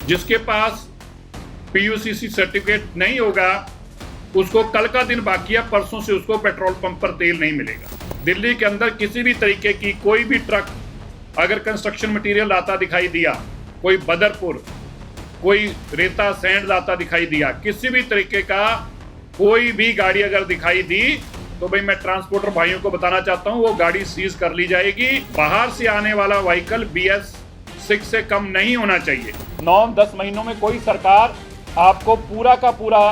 जिसके पास पीयूसीसी सर्टिफिकेट नहीं होगा उसको कल का दिन बाकी है, परसों से उसको पेट्रोल पंप पर तेल नहीं मिलेगा। दिल्ली के अंदर किसी भी तरीके की कोई भी ट्रक अगर कंस्ट्रक्शन मटेरियल लाता दिखाई दिया, कोई बदरपुर, कोई रेता सैंड लाता दिखाई दिया, किसी भी तरीके का कोई भी गाड़ी अगर दिखाई दी तो भाई मैं ट्रांसपोर्टर भाइयों को बताना चाहता हूं वो गाड़ी सीज कर ली जाएगी। बाहर से आने वाला व्हीकल BS6 से कम नहीं होना चाहिए। 9-10 महीनों में कोई सरकार आपको पूरा का पूरा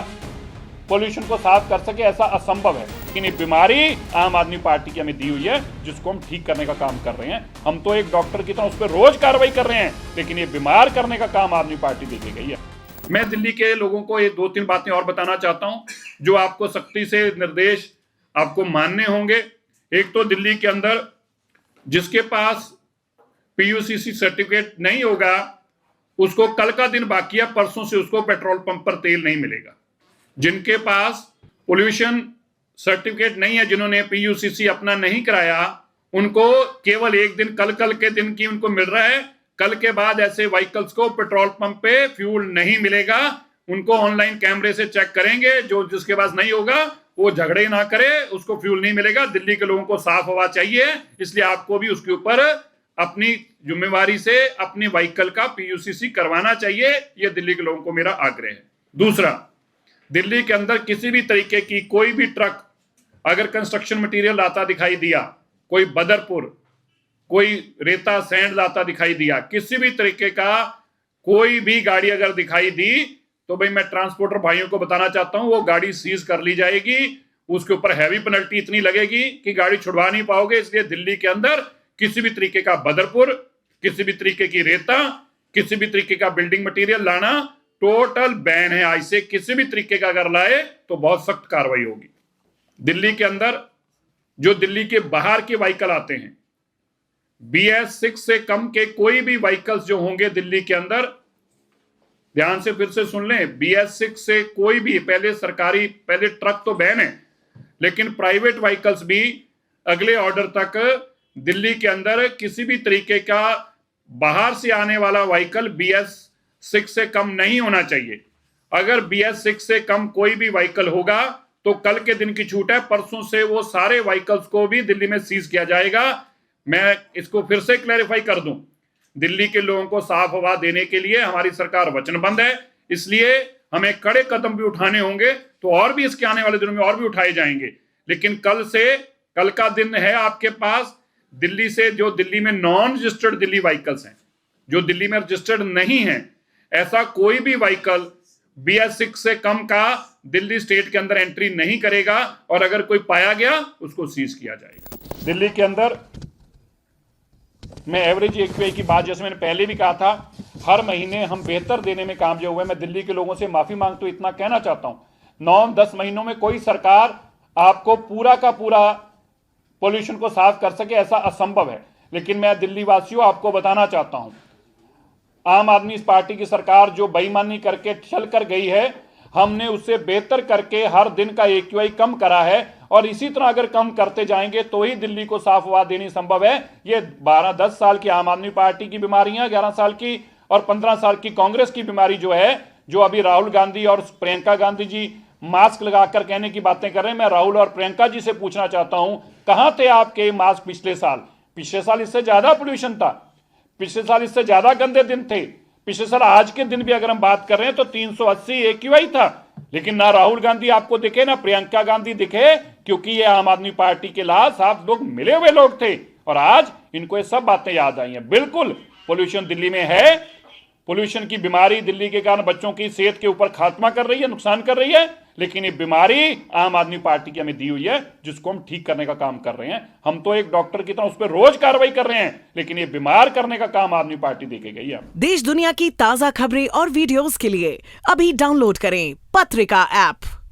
पोल्यूशन को साफ कर सके ऐसा असंभव है, लेकिन ये बीमारी आम आदमी पार्टी की हमें दी हुई है जिसको हम ठीक करने का काम कर रहे हैं। हम तो एक डॉक्टर की तरह उस पर रोज कार्रवाई कर रहे हैं, लेकिन ये बीमार करने का काम आदमी पार्टी देके गई है। मैं दिल्ली के लोगों को ये 2-3 बातें और बताना चाहता हूं जो आपको सख्ती से निर्देश आपको मानने होंगे। एक तो दिल्ली के अंदर जिसके पास पीयूसीसी सर्टिफिकेट नहीं होगा उसको कल का दिन बाकी है, परसों से उसको पेट्रोल पंप पर तेल नहीं मिलेगा। जिनके पास पोल्यूशन सर्टिफिकेट नहीं है, जिन्होंने पीयूसीसी अपना नहीं कराया, उनको केवल एक दिन कल के दिन की उनको मिल रहा है। कल के बाद ऐसे व्हीकल्स को पेट्रोल पंप पे फ्यूल नहीं मिलेगा। उनको ऑनलाइन कैमरे से चेक करेंगे, जो जिसके पास नहीं होगा वो झगड़े ना करे, उसको फ्यूल नहीं मिलेगा। दिल्ली के लोगों को साफ हवा चाहिए, इसलिए आपको भी उसके ऊपर अपनी जिम्मेवारी से अपने व्हीकल का पीयूसीसी करवाना चाहिए। यह दिल्ली के लोगों को मेरा आग्रह है। दूसरा, दिल्ली के अंदर किसी भी तरीके की कोई भी ट्रक अगर कंस्ट्रक्शन मटेरियल लाता दिखाई दिया, कोई बदरपुर, कोई रेता सैंड लाता दिखाई दिया, किसी भी तरीके का कोई भी गाड़ी अगर दिखाई दी तो भाई मैं ट्रांसपोर्टर भाइयों को बताना चाहता हूं वो गाड़ी सीज कर ली जाएगी। उसके ऊपर हैवी पेनल्टी इतनी लगेगी कि गाड़ी छुड़वा नहीं पाओगे। इसलिए दिल्ली के अंदर किसी भी तरीके का बदरपुर, किसी भी तरीके की रेता, किसी भी तरीके का बिल्डिंग मटेरियल लाना टोटल बैन है। आज से किसी भी तरीके का अगर लाए तो बहुत सख्त कार्रवाई होगी। दिल्ली के अंदर जो दिल्ली के बाहर के व्हीकल आते हैं, BS6 से कम के कोई भी व्हीकल्स जो होंगे दिल्ली के अंदर, ध्यान से फिर से सुन लें, BS6 से कोई भी पहले ट्रक तो बैन है, लेकिन प्राइवेट व्हीकल्स भी अगले ऑर्डर तक दिल्ली के अंदर किसी भी तरीके का बाहर से आने वाला व्हीकल BS6 से कम नहीं होना चाहिए। अगर BS6 से कम कोई भी व्हीकल होगा तो कल के दिन की छूट है, परसों से वो सारे व्हीकल्स को भी दिल्ली में सीज किया जाएगा। मैं इसको फिर से क्लैरिफाई कर दूं, दिल्ली के लोगों को साफ हवा देने के लिए हमारी सरकार वचनबद्ध है, इसलिए हमें कड़े कदम भी उठाने होंगे, तो और भी इसके आने वाले दिनों में और भी उठाए जाएंगे। लेकिन कल का दिन है आपके पास दिल्ली से, जो दिल्ली में नॉन रजिस्टर्ड दिल्ली व्हीकल्स हैं, जो दिल्ली में रजिस्टर्ड नहीं है, ऐसा कोई भी व्हीकल BS6 से कम का दिल्ली स्टेट के अंदर एंट्री नहीं करेगा, और अगर कोई पाया गया उसको सीज किया जाएगा। दिल्ली के अंदर मैं एवरेज AQI की बात, जैसे मैंने पहले भी कहा था, हर महीने हम बेहतर देने में कामयाब हुए। मैं दिल्ली के लोगों से माफी मांगता हूं, इतना कहना चाहता हूं, 9-10 महीनों में कोई सरकार आपको पूरा का पूरा पोल्यूशन को साफ कर सके ऐसा असंभव है। लेकिन मैं दिल्ली वासियों आपको बताना चाहता हूं, आम आदमी पार्टी की सरकार जो बेईमानी करके चल कर गई है, हमने उससे बेहतर करके हर दिन का AQI कम करा है, और इसी तरह अगर कम करते जाएंगे तो ही दिल्ली को साफ हवा देनी संभव है। ये 12-10 साल की आम आदमी पार्टी की बीमारियां, 11 साल की और 15 साल की कांग्रेस की बीमारी जो है, जो अभी राहुल गांधी और प्रियंका गांधी जी मास्क लगाकर कहने की बातें कर रहे हैं, मैं राहुल और प्रियंका जी से पूछना चाहता हूं, कहां थे आपके मास्क पिछले साल? पिछले साल इससे ज्यादा पोल्यूशन था, पिछले साल इससे ज्यादा गंदे दिन थे। पिछले साल आज के दिन भी अगर हम बात कर रहे हैं तो 380 AQI था, लेकिन ना राहुल गांधी आपको दिखे ना प्रियंका गांधी दिखे, क्योंकि ये आम आदमी पार्टी के लाभ आप लोग मिले हुए लोग थे, और आज इनको ये सब बातें याद आई हैं। बिल्कुल पोल्यूशन दिल्ली में है, पोल्यूशन की बीमारी दिल्ली के कारण बच्चों की सेहत के ऊपर खात्मा कर रही है, नुकसान कर रही है, लेकिन ये बीमारी आम आदमी पार्टी की हमें दी हुई है जिसको हम ठीक करने का काम कर रहे हैं। हम तो एक डॉक्टर की तरह उस पर रोज कार्रवाई कर रहे हैं, लेकिन ये बीमार करने का काम आदमी पार्टी देके गई है। देश दुनिया की ताजा खबरें और वीडियोस के लिए अभी डाउनलोड करें पत्रिका ऐप।